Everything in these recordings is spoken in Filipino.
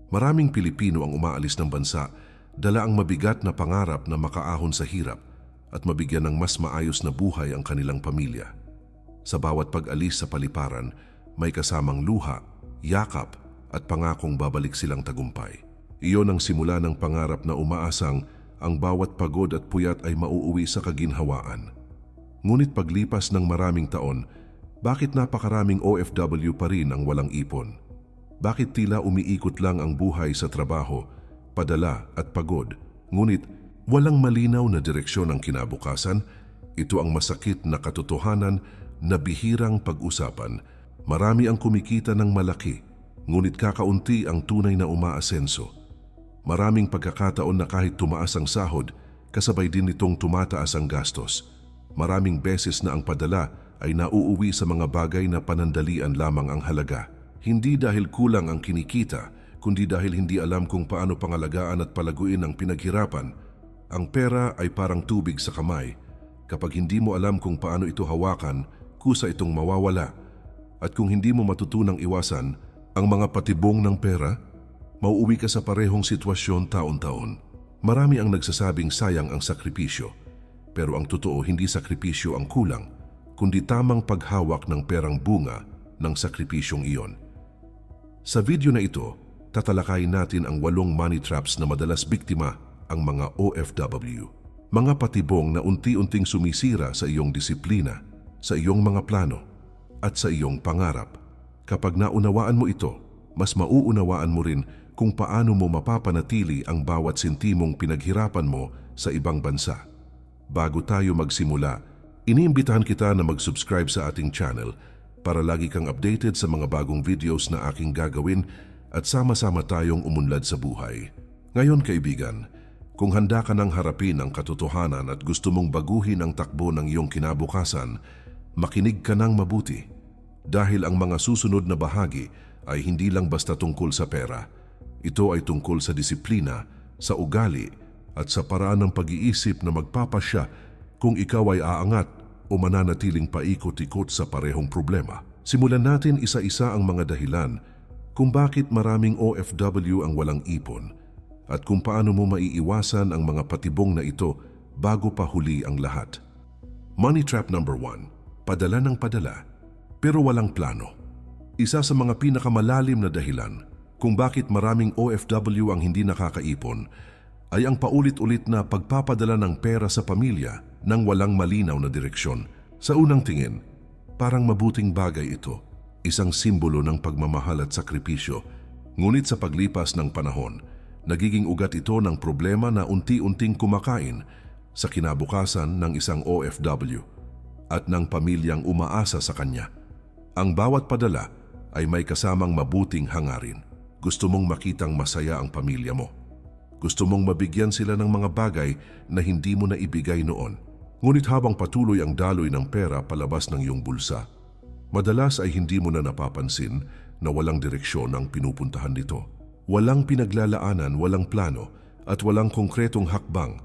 Maraming Pilipino ang umaalis ng bansa, dala ang mabigat na pangarap na makaahon sa hirap at mabigyan ng mas maayos na buhay ang kanilang pamilya. Sa bawat pag-alis sa paliparan, may kasamang luha, yakap at pangakong babalik silang tagumpay. Iyon ang simula ng pangarap na umaasang ang bawat pagod at puyat ay mauuwi sa kaginhawaan. Ngunit paglipas ng maraming taon, bakit napakaraming OFW pa rin ang walang ipon? Bakit tila umiikot lang ang buhay sa trabaho, padala at pagod, ngunit walang malinaw na direksyon ang kinabukasan? Ito ang masakit na katotohanan na bihirang pag-usapan. Marami ang kumikita ng malaki, ngunit kakaunti ang tunay na umaasenso. Maraming pagkakataon na kahit tumaas ang sahod, kasabay din nitong tumataas ang gastos. Maraming beses na ang padala ay nauuwi sa mga bagay na panandalian lamang ang halaga. Hindi dahil kulang ang kinikita, kundi dahil hindi alam kung paano pangalagaan at palaguin ang pinaghirapan. Ang pera ay parang tubig sa kamay. Kapag hindi mo alam kung paano ito hawakan, kusa itong mawawala. At kung hindi mo matutunang iwasan ang mga patibong ng pera, mauuwi ka sa parehong sitwasyon taon-taon. Marami ang nagsasabing sayang ang sakripisyo. Pero ang totoo, hindi sakripisyo ang kulang, kundi tamang paghawak ng perang bunga ng sakripisyong iyon. Sa video na ito, tatalakayin natin ang 8 money traps na madalas biktima ang mga OFW. Mga patibong na unti-unting sumisira sa iyong disiplina, sa iyong mga plano, at sa iyong pangarap. Kapag naunawaan mo ito, mas mauunawaan mo rin kung paano mo mapapanatili ang bawat sentimong pinaghirapan mo sa ibang bansa. Bago tayo magsimula, iniimbitahan kita na mag-subscribe sa ating channel para lagi kang updated sa mga bagong videos na aking gagawin at sama-sama tayong umunlad sa buhay. Ngayon kaibigan, kung handa ka nang harapin ang katotohanan at gusto mong baguhin ang takbo ng iyong kinabukasan, makinig ka nang mabuti. Dahil ang mga susunod na bahagi ay hindi lang basta tungkol sa pera. Ito ay tungkol sa disiplina, sa ugali at sa paraan ng pag-iisip na magpapasya kung ikaw ay aangat o mananatiling paikot-ikot sa parehong problema. Simulan natin isa-isa ang mga dahilan kung bakit maraming OFW ang walang ipon at kung paano mo maiiwasan ang mga patibong na ito bago pa huli ang lahat. Money trap number 1, padala ng padala pero walang plano. Isa sa mga pinakamalalim na dahilan kung bakit maraming OFW ang hindi nakakaipon ay ang paulit-ulit na pagpapadala ng pera sa pamilya nang walang malinaw na direksyon. Sa unang tingin, parang mabuting bagay ito, isang simbolo ng pagmamahal at sakripisyo. Ngunit sa paglipas ng panahon, nagiging ugat ito ng problema na unti-unting kumakain sa kinabukasan ng isang OFW at ng pamilyang umaasa sa kanya. Ang bawat padala ay may kasamang mabuting hangarin. Gusto mong makitang masaya ang pamilya mo. Gusto mong mabigyan sila ng mga bagay na hindi mo na ibigay noon. Ngunit habang patuloy ang daloy ng pera palabas ng iyong bulsa, madalas ay hindi mo na napapansin na walang direksyon ang pinupuntahan nito. Walang pinaglalaanan, walang plano, at walang konkretong hakbang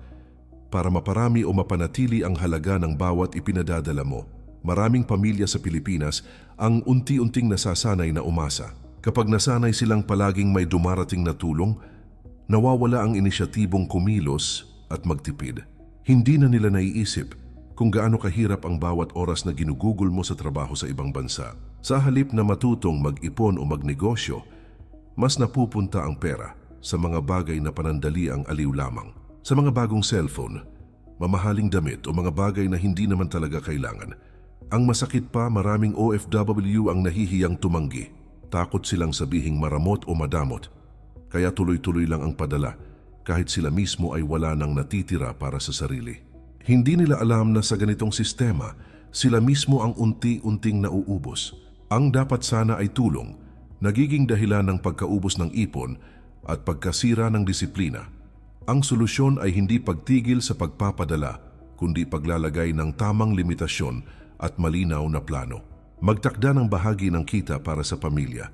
para maparami o mapanatili ang halaga ng bawat ipinadadala mo. Maraming pamilya sa Pilipinas ang unti-unting nasasanay na umasa. Kapag nasanay silang palaging may dumarating na tulong, nawawala ang inisyatibong kumilos at magtipid. Hindi na nila naiisip kung gaano kahirap ang bawat oras na ginugugol mo sa trabaho sa ibang bansa. Sa halip na matutong mag-ipon o magnegosyo, mas napupunta ang pera sa mga bagay na panandali ang aliw lamang. Sa mga bagong cellphone, mamahaling damit o mga bagay na hindi naman talaga kailangan. Ang masakit pa, maraming OFW ang nahihiyang tumanggi. Takot silang sabihing maramot o madamot. Kaya tuloy-tuloy lang ang padala kahit sila mismo ay wala nang natitira para sa sarili. Hindi nila alam na sa ganitong sistema, sila mismo ang unti-unting nauubos. Ang dapat sana ay tulong, nagiging dahilan ng pagkaubos ng ipon at pagkasira ng disiplina. Ang solusyon ay hindi pagtigil sa pagpapadala, kundi paglalagay ng tamang limitasyon at malinaw na plano. Magtakda ng bahagi ng kita para sa pamilya,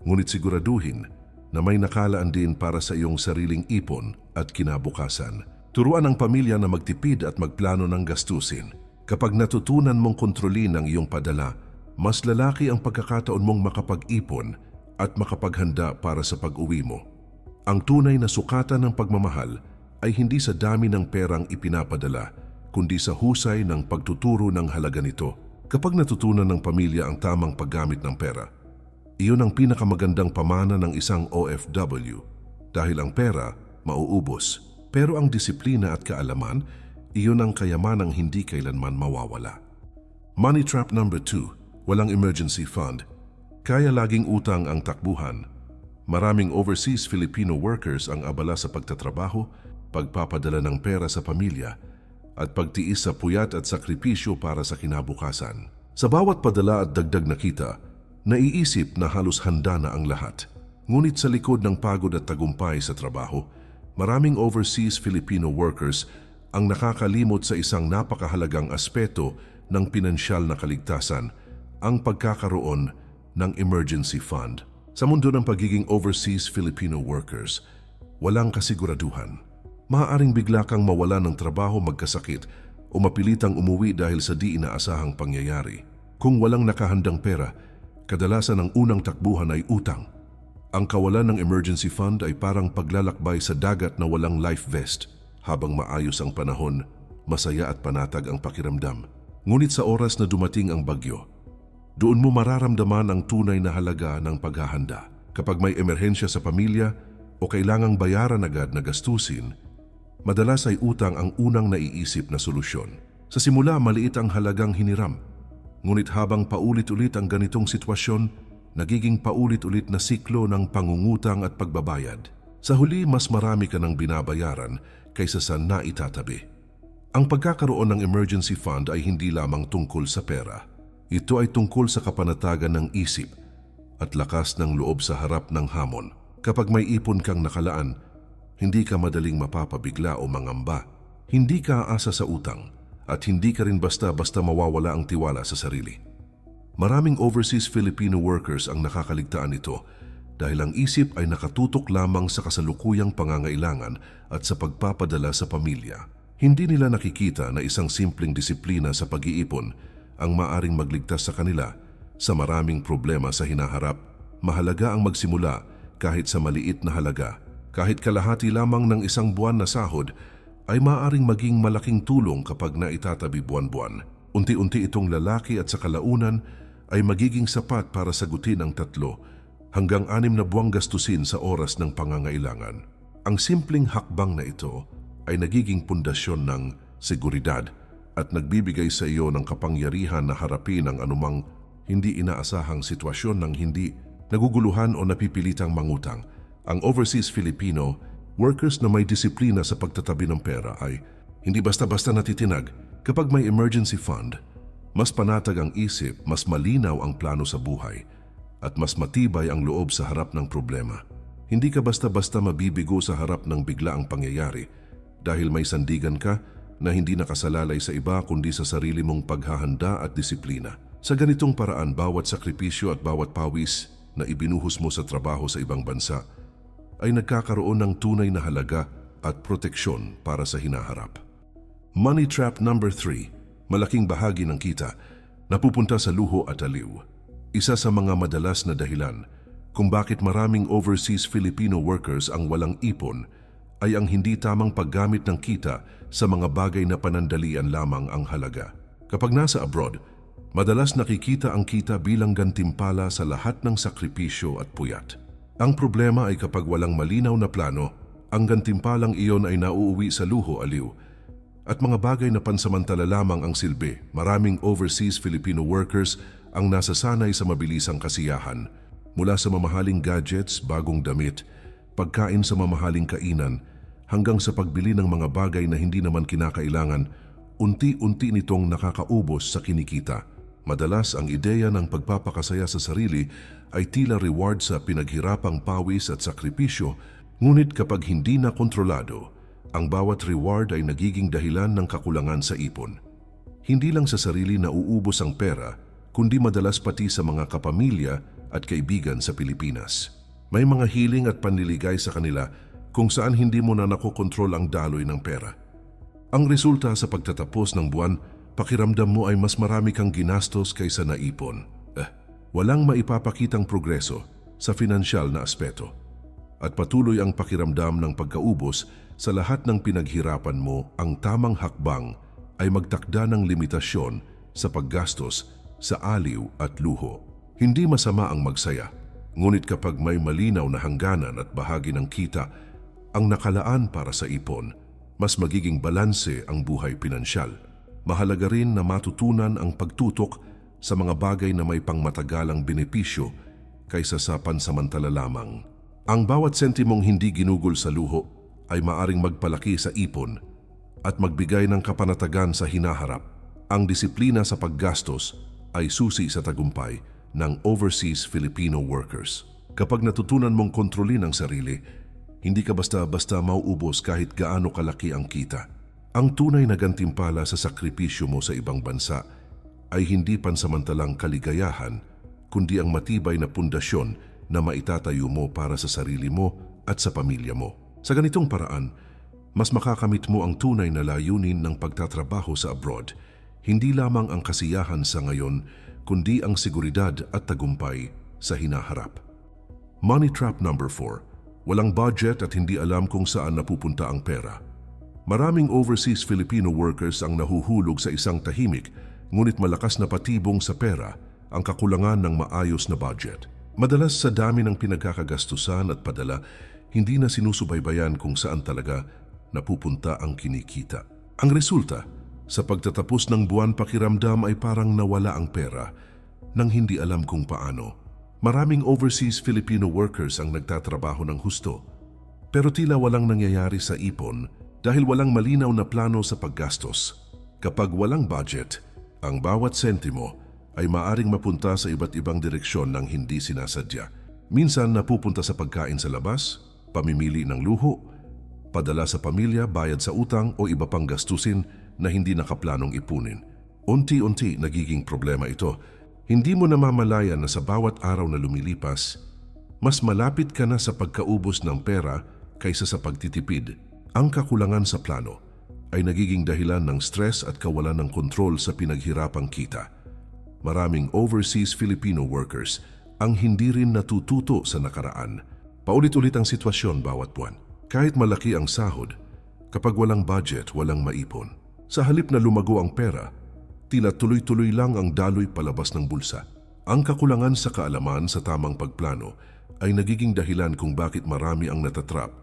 ngunit siguraduhin na may nakalaan din para sa iyong sariling ipon at kinabukasan. Turuan ang pamilya na magtipid at magplano ng gastusin. Kapag natutunan mong kontrolin ang iyong padala, mas lalaki ang pagkakataon mong makapag-ipon at makapaghanda para sa pag-uwi mo. Ang tunay na sukatan ng pagmamahal ay hindi sa dami ng perang ipinapadala, kundi sa husay ng pagtuturo ng halaga nito. Kapag natutunan ng pamilya ang tamang paggamit ng pera, iyon ang pinakamagandang pamana ng isang OFW dahil ang pera mauubos. Pero ang disiplina at kaalaman, iyon ang kayamanang hindi kailanman mawawala. Money trap number 2, walang emergency fund. Kaya laging utang ang takbuhan. Maraming overseas Filipino workers ang abala sa pagtatrabaho, pagpapadala ng pera sa pamilya, at pagtiis sa puyat at sakripisyo para sa kinabukasan. Sa bawat padala at dagdag na kita, naiisip na halos handa na ang lahat. Ngunit sa likod ng pagod at tagumpay sa trabaho, maraming overseas Filipino workers ang nakakalimot sa isang napakahalagang aspeto ng pinansyal na kaligtasan, ang pagkakaroon ng emergency fund. Sa mundo ng pagiging overseas Filipino workers, walang kasiguraduhan. Maaaring bigla kang mawala ng trabaho, magkasakit o mapilitang umuwi dahil sa di inaasahang pangyayari. Kung walang nakahandang pera, kadalasan ang unang takbuhan ay utang. Ang kawalan ng emergency fund ay parang paglalakbay sa dagat na walang life vest. Habang maayos ang panahon, masaya at panatag ang pakiramdam. Ngunit sa oras na dumating ang bagyo, doon mo mararamdaman ang tunay na halaga ng paghahanda. Kapag may emerhensya sa pamilya o kailangang bayaran agad na gastusin, madalas ay utang ang unang naiisip na solusyon. Sa simula, maliit ang halagang hiniram. Ngunit habang paulit-ulit ang ganitong sitwasyon, nagiging paulit-ulit na siklo ng pangungutang at pagbabayad. Sa huli, mas marami ka ng binabayaran kaysa sa naitatabi. Ang pagkakaroon ng emergency fund ay hindi lamang tungkol sa pera. Ito ay tungkol sa kapanatagan ng isip at lakas ng loob sa harap ng hamon. Kapag may ipon kang nakalaan, hindi ka madaling mapapabigla o mangamba. Hindi ka aasa sa utang at hindi ka rin basta-basta mawawala ang tiwala sa sarili. Maraming overseas Filipino workers ang nakakaligtaan nito dahil ang isip ay nakatutok lamang sa kasalukuyang pangangailangan at sa pagpapadala sa pamilya. Hindi nila nakikita na isang simpleng disiplina sa pag-iipon ang maaring magligtas sa kanila sa maraming problema sa hinaharap. Mahalaga ang magsimula kahit sa maliit na halaga. Kahit kalahati lamang ng isang buwan na sahod ay maaring maging malaking tulong kapag naitatabi buwan-buwan. Unti-unti itong lalaki at sa kalaunan ay magiging sapat para sagutin ang 3 hanggang 6 na buwang gastusin sa oras ng pangangailangan. Ang simpleng hakbang na ito ay nagiging pundasyon ng seguridad at nagbibigay sa iyo ng kapangyarihan na harapin ang anumang hindi inaasahang sitwasyon ng hindi naguguluhan o napipilitang mangutang. Ang overseas Filipino workers na may disiplina sa pagtatabi ng pera ay hindi basta-basta natitinag. Kapag may emergency fund, mas panatag ang isip, mas malinaw ang plano sa buhay, at mas matibay ang loob sa harap ng problema. Hindi ka basta-basta mabibigo sa harap ng biglaang pangyayari dahil may sandigan ka na hindi nakasalalay sa iba kundi sa sarili mong paghahanda at disiplina. Sa ganitong paraan, bawat sakripisyo at bawat pawis na ibinuhos mo sa trabaho sa ibang bansa ay nagkakaroon ng tunay na halaga at proteksyon para sa hinaharap. Money trap number 3, malaking bahagi ng kita napupunta sa luho at aliw. Isa sa mga madalas na dahilan kung bakit maraming overseas Filipino workers ang walang ipon ay ang hindi tamang paggamit ng kita sa mga bagay na panandalian lamang ang halaga. Kapag nasa abroad, madalas nakikita ang kita bilang gantimpala sa lahat ng sakripisyo at puyat. Ang problema ay kapag walang malinaw na plano, ang gantimpalang iyon ay nauuwi sa luho-aliw at mga bagay na pansamantala lamang ang silbi. Maraming overseas Filipino workers ang nasasanay sa mabilisang kasiyahan, mula sa mamahaling gadgets, bagong damit, pagkain sa mamahaling kainan, hanggang sa pagbili ng mga bagay na hindi naman kinakailangan. Unti-unti nitong nakakaubos sa kinikita. Madalas ang ideya ng pagpapakasaya sa sarili ay tila reward sa pinaghirapang pawis at sakripisyo, ngunit kapag hindi na kontrolado, ang bawat reward ay nagiging dahilan ng kakulangan sa ipon. Hindi lang sa sarili na uubos ang pera, kundi madalas pati sa mga kapamilya at kaibigan sa Pilipinas. May mga hiling at panliligay sa kanila kung saan hindi mo na nakokontrol ang daloy ng pera. Ang resulta sa pagtatapos ng buwan, pakiramdam mo ay mas marami kang ginastos kaysa naipon. Walang maipapakitang progreso, sa pinansyal na aspeto. At patuloy ang pakiramdam ng pagkaubos sa lahat ng pinaghirapan mo, ang tamang hakbang ay magtakda ng limitasyon sa paggastos sa aliw at luho. Hindi masama ang magsaya, ngunit kapag may malinaw na hangganan at bahagi ng kita ang nakalaan para sa ipon, mas magiging balanse ang buhay pinansyal. Mahalaga rin na matutunan ang pagtutok sa mga bagay na may pangmatagalang benepisyo kaysa sa pansamantala lamang. Ang bawat sentimong hindi ginugol sa luho ay maaring magpalaki sa ipon at magbigay ng kapanatagan sa hinaharap. Ang disiplina sa paggastos ay susi sa tagumpay ng overseas Filipino workers. Kapag natutunan mong kontrolin ang sarili, hindi ka basta-basta mauubos kahit gaano kalaki ang kita. Ang tunay na gantimpala sa sakripisyo mo sa ibang bansa ay hindi pansamantalang kaligayahan, kundi ang matibay na pundasyon na maitatayo mo para sa sarili mo at sa pamilya mo. Sa ganitong paraan, mas makakamit mo ang tunay na layunin ng pagtatrabaho sa abroad, hindi lamang ang kasiyahan sa ngayon, kundi ang seguridad at tagumpay sa hinaharap. Money trap number 4. Walang budget at hindi alam kung saan napupunta ang pera. Maraming overseas Filipino workers ang nahuhulog sa isang tahimik, ngunit malakas na patibong sa pera ang kakulangan ng maayos na budget. Madalas sa dami ng pinagkakagastusan at padala, hindi na sinusubaybayan kung saan talaga napupunta ang kinikita. Ang resulta, sa pagtatapos ng buwan pakiramdam ay parang nawala ang pera nang hindi alam kung paano. Maraming overseas Filipino workers ang nagtatrabaho ng husto, pero tila walang nangyayari sa ipon dahil walang malinaw na plano sa paggastos. Kapag walang budget, ang bawat sentimo ay maaring mapunta sa iba't ibang direksyon ng hindi sinasadya. Minsan napupunta sa pagkain sa labas, pamimili ng luho, padala sa pamilya, bayad sa utang o iba pang gastusin na hindi nakaplanong ipunin. Unti-unti nagiging problema ito. Hindi mo namamalayan na sa bawat araw na lumilipas, mas malapit ka na sa pagkaubos ng pera kaysa sa pagtitipid. Ang kakulangan sa plano ay nagiging dahilan ng stress at kawalan ng kontrol sa pinaghirapang kita. Maraming overseas Filipino workers ang hindi rin natututo sa nakaraan. Paulit-ulit ang sitwasyon bawat buwan. Kahit malaki ang sahod, kapag walang budget, walang maipon. Sa halip na lumago ang pera, tila tuloy-tuloy lang ang daloy palabas ng bulsa. Ang kakulangan sa kaalaman sa tamang pagplano ay nagiging dahilan kung bakit marami ang natatrap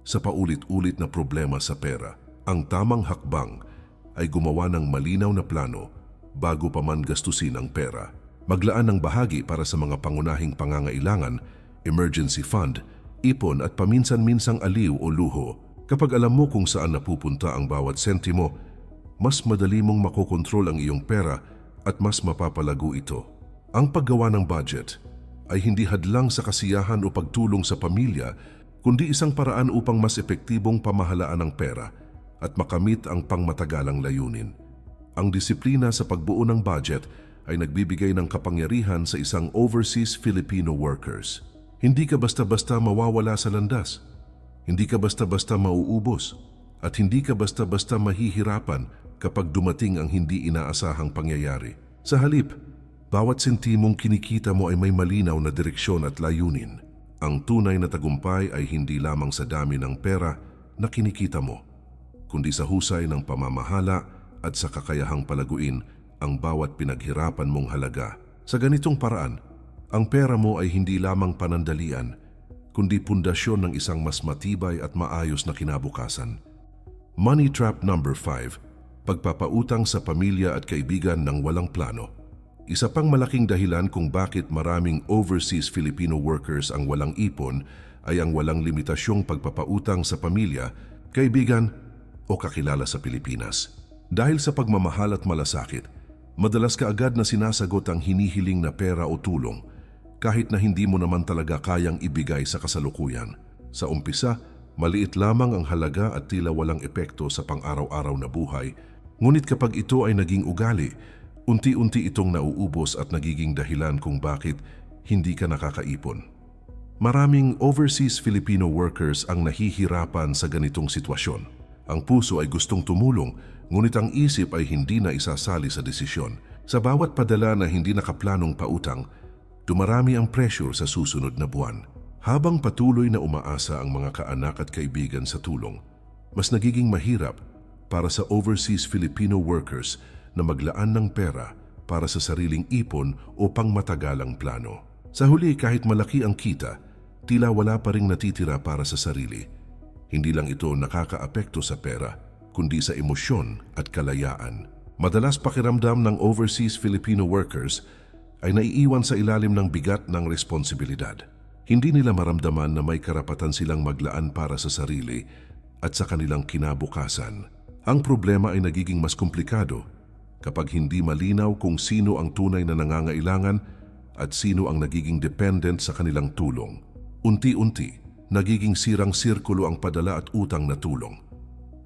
sa paulit-ulit na problema sa pera. Ang tamang hakbang ay gumawa ng malinaw na plano bago pa man gastusin ang pera. Maglaan ng bahagi para sa mga pangunahing pangangailangan, emergency fund, ipon at paminsan-minsang aliw o luho. Kapag alam mo kung saan napupunta ang bawat sentimo, mas madali mong makokontrol ang iyong pera at mas mapapalago ito. Ang paggawa ng budget ay hindi hadlang sa kasiyahan o pagtulong sa pamilya, kundi isang paraan upang mas epektibong pamahalaan ng pera at makamit ang pangmatagalang layunin. Ang disiplina sa pagbuo ng budget ay nagbibigay ng kapangyarihan sa isang overseas Filipino workers. Hindi ka basta-basta mawawala sa landas, hindi ka basta-basta mauubos, at hindi ka basta-basta mahihirapan kapag dumating ang hindi inaasahang pangyayari. Sa halip, bawat sentimong kinikita mo ay may malinaw na direksyon at layunin. Ang tunay na tagumpay ay hindi lamang sa dami ng pera na kinikita mo, kundi sa husay ng pamamahala at sa kakayahang palaguin ang bawat pinaghirapan mong halaga. Sa ganitong paraan, ang pera mo ay hindi lamang panandalian, kundi pundasyon ng isang mas matibay at maayos na kinabukasan. Money trap number 5, pagpapautang sa pamilya at kaibigan ng walang plano. Isa pang malaking dahilan kung bakit maraming overseas Filipino workers ang walang ipon ay ang walang limitasyong pagpapautang sa pamilya, kaibigan o kakilala sa Pilipinas. Dahil sa pagmamahal at malasakit, madalas kaagad na sinasagot ang hinihiling na pera o tulong kahit na hindi mo naman talaga kayang ibigay sa kasalukuyan. Sa umpisa, maliit lamang ang halaga at tila walang epekto sa pang-araw-araw na buhay, ngunit kapag ito ay naging ugali, unti-unti itong nauubos at nagiging dahilan kung bakit hindi ka nakakaipon. Maraming overseas Filipino workers ang nahihirapan sa ganitong sitwasyon. Ang puso ay gustong tumulong, ngunit ang isip ay hindi na isasali sa desisyon. Sa bawat padala na hindi nakaplanong pautang, Dumarami ang pressure sa susunod na buwan. Habang patuloy na umaasa ang mga kaanak at kaibigan sa tulong, mas nagiging mahirap para sa overseas Filipino workers na maglaan ng pera para sa sariling ipon o pangmatagalang plano. Sa huli, kahit malaki ang kita, tila wala pa ring natitira para sa sarili. Hindi lang ito nakakaapekto sa pera, kundi sa emosyon at kalayaan. Madalas pakiramdam ng overseas Filipino workers ay naiiwan sa ilalim ng bigat ng responsibilidad. Hindi nila maramdaman na may karapatan silang maglaan para sa sarili at sa kanilang kinabukasan. Ang problema ay nagiging mas komplikado kapag hindi malinaw kung sino ang tunay na nangangailangan at sino ang nagiging dependent sa kanilang tulong. Unti-unti, nagiging sirang sirkulo ang padala at utang na tulong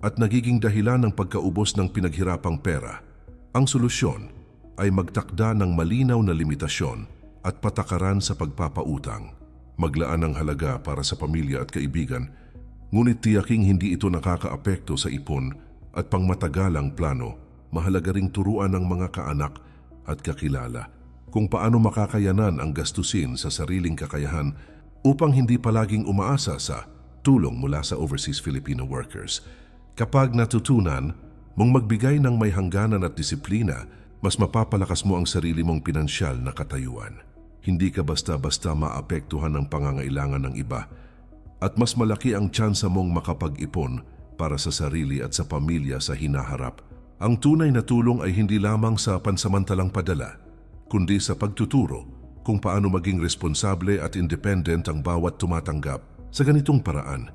at nagiging dahilan ng pagkaubos ng pinaghirapang pera. Ang solusyon ay magtakda ng malinaw na limitasyon at patakaran sa pagpapautang. Maglaan ng halaga para sa pamilya at kaibigan, ngunit tiyaking hindi ito nakakaapekto sa ipon at pangmatagalang plano. Mahalaga ring turuan ng mga kaanak at kakilala kung paano makakayanan ang gastusin sa sariling kakayahan upang hindi palaging umaasa sa tulong mula sa overseas Filipino workers. Kapag natutunan mong magbigay ng may hangganan at disiplina, mas mapapalakas mo ang sarili mong pinansyal na katayuan. Hindi ka basta-basta maapektuhan ng pangangailangan ng iba at mas malaki ang tsansa mong makapag-ipon para sa sarili at sa pamilya sa hinaharap. Ang tunay na tulong ay hindi lamang sa pansamantalang padala, kundi sa pagtuturo kung paano maging responsable at independent ang bawat tumatanggap. Sa ganitong paraan,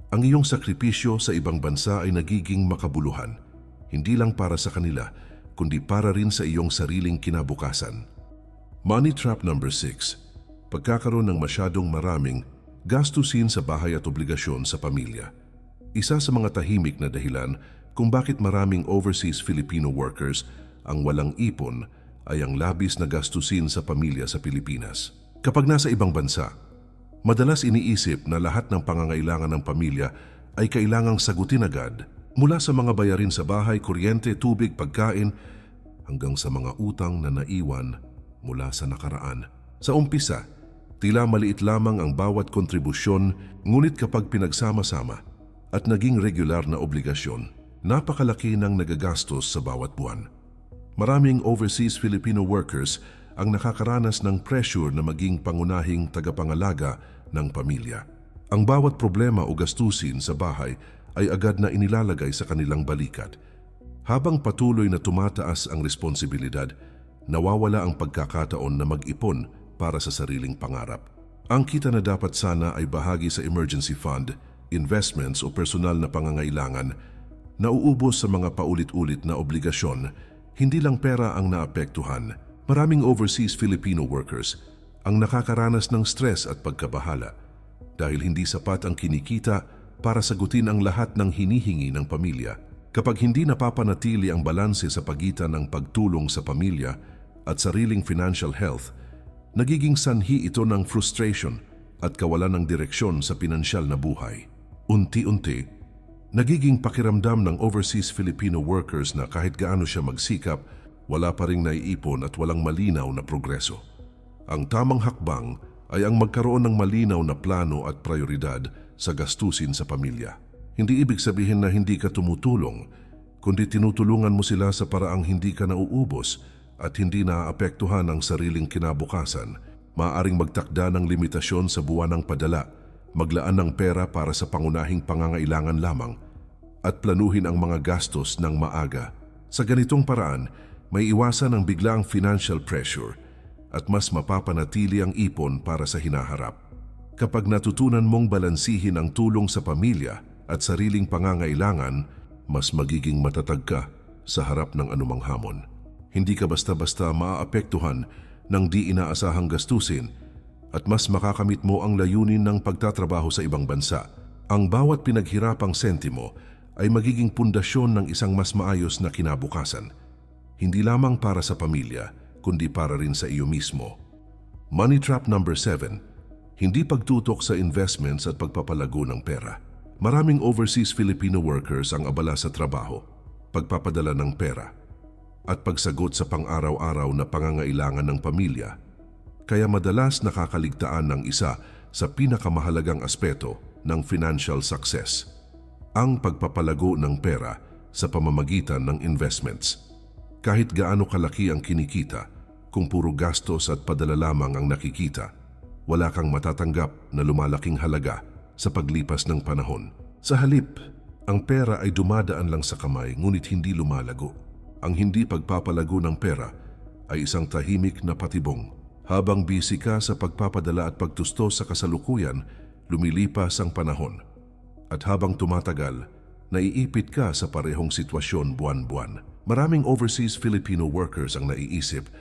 ang iyong sakripisyo sa ibang bansa ay nagiging makabuluhan, hindi lang para sa kanila, kundi para rin sa iyong sariling kinabukasan. Money trap number 6. Pagkakaroon ng masyadong maraming gastusin sa bahay at obligasyon sa pamilya. Isa sa mga tahimik na dahilan kung bakit maraming overseas Filipino workers ang walang ipon ay ang labis na gastusin sa pamilya sa Pilipinas. Kapag nasa ibang bansa, madalas iniisip na lahat ng pangangailangan ng pamilya ay kailangang sagutin agad, mula sa mga bayarin sa bahay, kuryente, tubig, pagkain, hanggang sa mga utang na naiwan mula sa nakaraan. Sa umpisa, tila maliit lamang ang bawat kontribusyon, ngunit kapag pinagsama-sama at naging regular na obligasyon, napakalaki ng nagagastos sa bawat buwan. Maraming overseas Filipino workers ang nakakaranas ng pressure na maging pangunahing tagapangalaga ng pamilya. Ang bawat problema o gastusin sa bahay ay agad na inilalagay sa kanilang balikat. Habang patuloy na tumataas ang responsibilidad, nawawala ang pagkakataon na mag-ipon para sa sariling pangarap. Ang kita na dapat sana ay bahagi sa emergency fund, investments o personal na pangangailangan, nauubos sa mga paulit-ulit na obligasyon. Hindi lang pera ang naapektuhan. Maraming overseas Filipino workers ang nakakaranas ng stress at pagkabahala dahil hindi sapat ang kinikita para sagutin ang lahat ng hinihingi ng pamilya. Kapag hindi napapanatili ang balanse sa pagitan ng pagtulong sa pamilya at sariling financial health, nagiging sanhi ito ng frustration at kawalan ng direksyon sa pinansyal na buhay. Unti-unti, nagiging pakiramdam ng overseas Filipino workers na kahit gaano siya magsikap, wala pa ring naiipon at walang malinaw na progreso. Ang tamang hakbang ay ang magkaroon ng malinaw na plano at prioridad sa gastusin sa pamilya. Hindi ibig sabihin na hindi ka tumutulong, kundi tinutulungan mo sila sa paraang hindi ka nauubos at hindi naaapektuhan ang sariling kinabukasan. Maaaring magtakda ng limitasyon sa buwan ng padala, maglaan ng pera para sa pangunahing pangangailangan lamang, at planuhin ang mga gastos ng maaga. Sa ganitong paraan, may iwasan ang biglaang financial pressure at mas mapapanatili ang ipon para sa hinaharap. Kapag natutunan mong balansihin ang tulong sa pamilya at sariling pangangailangan, mas magiging matatag ka sa harap ng anumang hamon. Hindi ka basta-basta maaapektuhan ng di inaasahang gastusin at mas makakamit mo ang layunin ng pagtatrabaho sa ibang bansa. Ang bawat pinaghirapang sentimo ay magiging pundasyon ng isang mas maayos na kinabukasan. Hindi lamang para sa pamilya, kundi para rin sa iyo mismo. Money trap number 7. Hindi pagtutok sa investments at pagpapalago ng pera. Maraming overseas Filipino workers ang abala sa trabaho, pagpapadala ng pera, at pagsagot sa pang-araw-araw na pangangailangan ng pamilya. kaya madalas nakakaligtaan ng isa sa pinakamahalagang aspeto ng financial success, ang pagpapalago ng pera sa pamamagitan ng investments. Kahit gaano kalaki ang kinikita, kung puro gastos at padala lamang ang nakikita, wala kang matatanggap na lumalaking halaga sa paglipas ng panahon. Sa halip, ang pera ay dumadaan lang sa kamay ngunit hindi lumalago. Ang hindi pagpapalago ng pera ay isang tahimik na patibong. Habang busy ka sa pagpapadala at pagtusto sa kasalukuyan, lumilipas ang panahon. At habang tumatagal, naiipit ka sa parehong sitwasyon buwan-buwan. Maraming overseas Filipino workers ang naiisip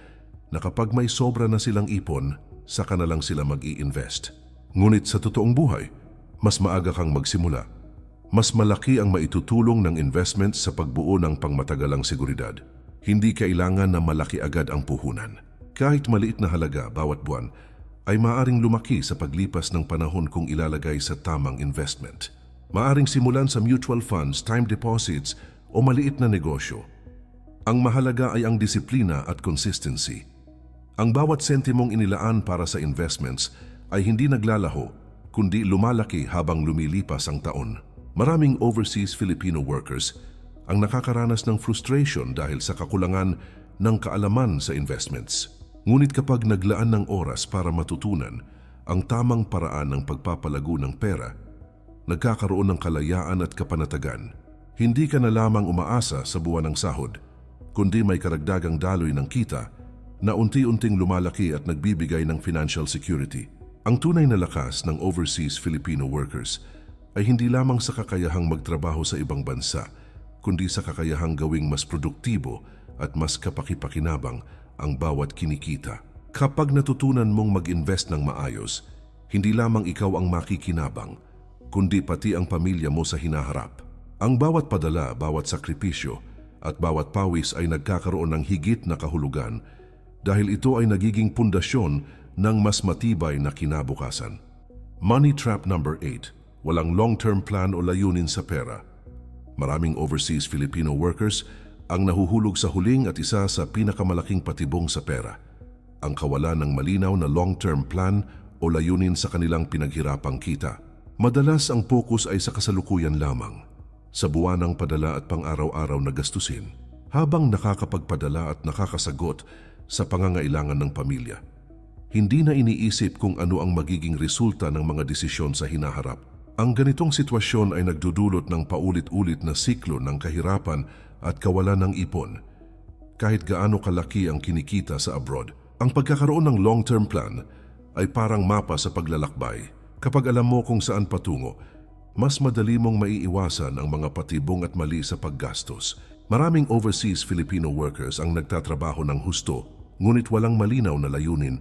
na kapag may sobra na silang ipon, saka na lang sila mag-i-invest. Ngunit sa totoong buhay, mas maaga kang magsimula. Mas malaki ang maitutulong ng investment sa pagbuo ng pangmatagalang seguridad. Hindi kailangan na malaki agad ang puhunan. Kahit maliit na halaga bawat buwan, ay maaring lumaki sa paglipas ng panahon kung ilalagay sa tamang investment. Maaring simulan sa mutual funds, time deposits o maliit na negosyo. Ang mahalaga ay ang disiplina at consistency. Ang bawat sentimong inilaan para sa investments ay hindi naglalaho, kundi lumalaki habang lumilipas ang taon. Maraming overseas Filipino workers ang nakakaranas ng frustration dahil sa kakulangan ng kaalaman sa investments. Ngunit kapag naglaan ng oras para matutunan ang tamang paraan ng pagpapalago ng pera, nagkakaroon ng kalayaan at kapanatagan. Hindi ka na lamang umaasa sa buwan ng sahod, kundi may karagdagang daloy ng kita na unti-unting lumalaki at nagbibigay ng financial security. Ang tunay na lakas ng overseas Filipino workers ay hindi lamang sa kakayahang magtrabaho sa ibang bansa, kundi sa kakayahang gawing mas produktibo at mas kapakipakinabang ang bawat kinikita. Kapag natutunan mong mag-invest ng maayos, hindi lamang ikaw ang makikinabang, kundi pati ang pamilya mo sa hinaharap. Ang bawat padala, bawat sakripisyo, at bawat pawis ay nagkakaroon ng higit na kahulugan dahil ito ay nagiging pundasyon ng mas matibay na kinabukasan. Money trap number 8. Walang long-term plan o layunin sa pera. Maraming overseas Filipino workers ang nahuhulog sa huling at isa sa pinakamalaking patibong sa pera, ang kawalan ng malinaw na long-term plan o layunin sa kanilang pinaghirapang kita. Madalas ang focus ay sa kasalukuyan lamang, sa buwanang padala at pang-araw-araw na gastusin, habang nakakapagpadala at nakakasagot sa pangangailangan ng pamilya. Hindi na iniisip kung ano ang magiging resulta ng mga desisyon sa hinaharap. Ang ganitong sitwasyon ay nagdudulot ng paulit-ulit na siklo ng kahirapan at kawalan ng ipon. Kahit gaano kalaki ang kinikita sa abroad, ang pagkakaroon ng long-term plan ay parang mapa sa paglalakbay. Kapag alam mo kung saan patungo, mas madali mong maiiwasan ang mga patibong at mali sa paggastos. Maraming overseas Filipino workers ang nagtatrabaho ng husto, ngunit walang malinaw na layunin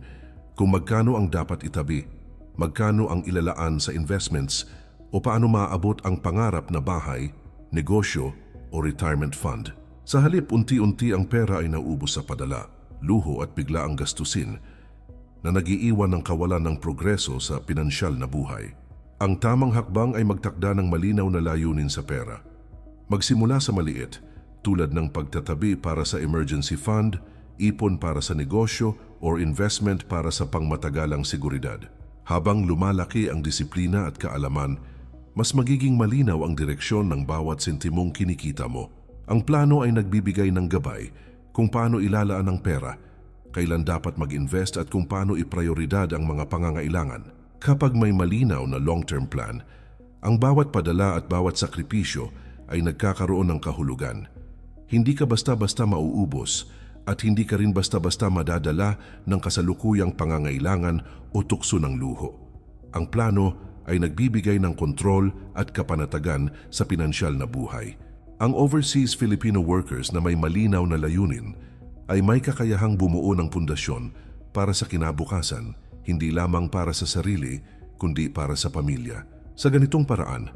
kung magkano ang dapat itabi, magkano ang ilalaan sa investments, o paano maaabot ang pangarap na bahay, negosyo o retirement fund. Sa halip, unti-unti ang pera ay nauubos sa padala, luho at bigla ang gastusin na nagiiwan ng kawalan ng progreso sa pinansyal na buhay. Ang tamang hakbang ay magtakda ng malinaw na layunin sa pera. Magsimula sa maliit, tulad ng pagtatabi para sa emergency fund, ipon para sa negosyo or investment para sa pangmatagalang seguridad. Habang lumalaki ang disiplina at kaalaman, mas magiging malinaw ang direksyon ng bawat sentimong kinikita mo. Ang plano ay nagbibigay ng gabay kung paano ilalaan ang pera, kailan dapat mag-invest at kung paano iprioridad ang mga pangangailangan. Kapag may malinaw na long-term plan, ang bawat padala at bawat sakripisyo ay nagkakaroon ng kahulugan. Hindi ka basta-basta mauubos at hindi ka rin basta-basta madadala ng kasalukuyang pangangailangan o tukso ng luho. Ang plano ay nagbibigay ng kontrol at kapanatagan sa pinansyal na buhay. Ang overseas Filipino workers na may malinaw na layunin ay may kakayahang bumuo ng pundasyon para sa kinabukasan, hindi lamang para sa sarili, kundi para sa pamilya. Sa ganitong paraan,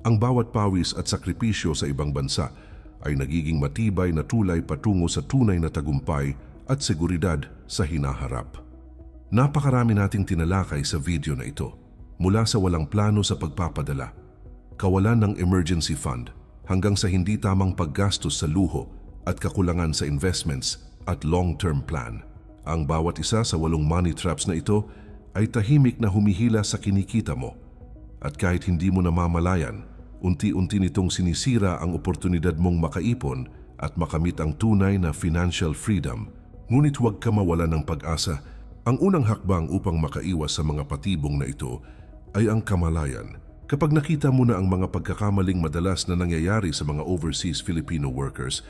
ang bawat pawis at sakripisyo sa ibang bansa ay nagiging matibay na tulay patungo sa tunay na tagumpay at seguridad sa hinaharap. Napakarami nating tinalakay sa video na ito. Mula sa walang plano sa pagpapadala, kawalan ng emergency fund, hanggang sa hindi tamang paggastos sa luho at kakulangan sa investments at long-term plan. Ang bawat isa sa 8 money traps na ito ay tahimik na humihila sa kinikita mo. At kahit hindi mo namamalayan, unti-unti nitong sinisira ang oportunidad mong makaipon at makamit ang tunay na financial freedom. Ngunit huwag ka mawala ng pag-asa. Ang unang hakbang upang makaiwas sa mga patibong na ito ay ang kamalayan. Kapag nakita mo na ang mga pagkakamaling madalas na nangyayari sa mga overseas Filipino workers,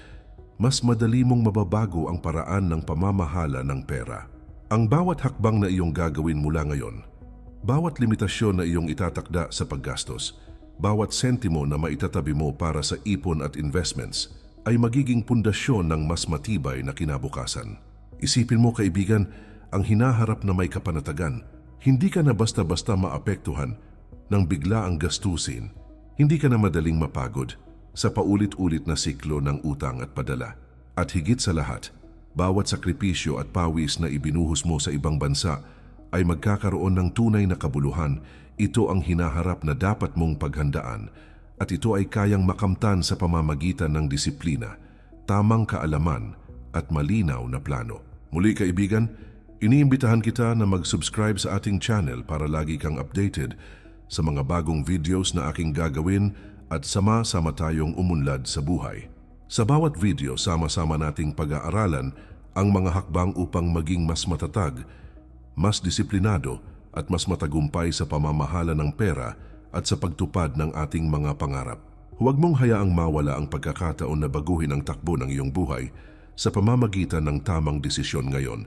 mas madali mong mababago ang paraan ng pamamahala ng pera. Ang bawat hakbang na iyong gagawin mula ngayon, bawat limitasyon na iyong itatakda sa paggastos, bawat sentimo na maitatabi mo para sa ipon at investments, ay magiging pundasyon ng mas matibay na kinabukasan. Isipin mo, kaibigan, ang hinaharap na may kapanatagan. Hindi ka na basta-basta maapektuhan ng bigla ang gastusin. Hindi ka na madaling mapagod sa paulit-ulit na siklo ng utang at padala. At higit sa lahat, bawat sakripisyo at pawis na ibinuhos mo sa ibang bansa ay magkakaroon ng tunay na kabuluhan. Ito ang hinaharap na dapat mong paghandaan at ito ay kayang makamtan sa pamamagitan ng disiplina, tamang kaalaman at malinaw na plano. Muli kaibigan, iniimbitahan kita na mag-subscribe sa ating channel para lagi kang updated sa mga bagong videos na aking gagawin at sama-sama tayong umunlad sa buhay. Sa bawat video, sama-sama nating pag-aaralan ang mga hakbang upang maging mas matatag, mas disiplinado at mas matagumpay sa pamamahala ng pera at sa pagtupad ng ating mga pangarap. Huwag mong hayaang mawala ang pagkakataon na baguhin ang takbo ng iyong buhay sa pamamagitan ng tamang desisyon ngayon.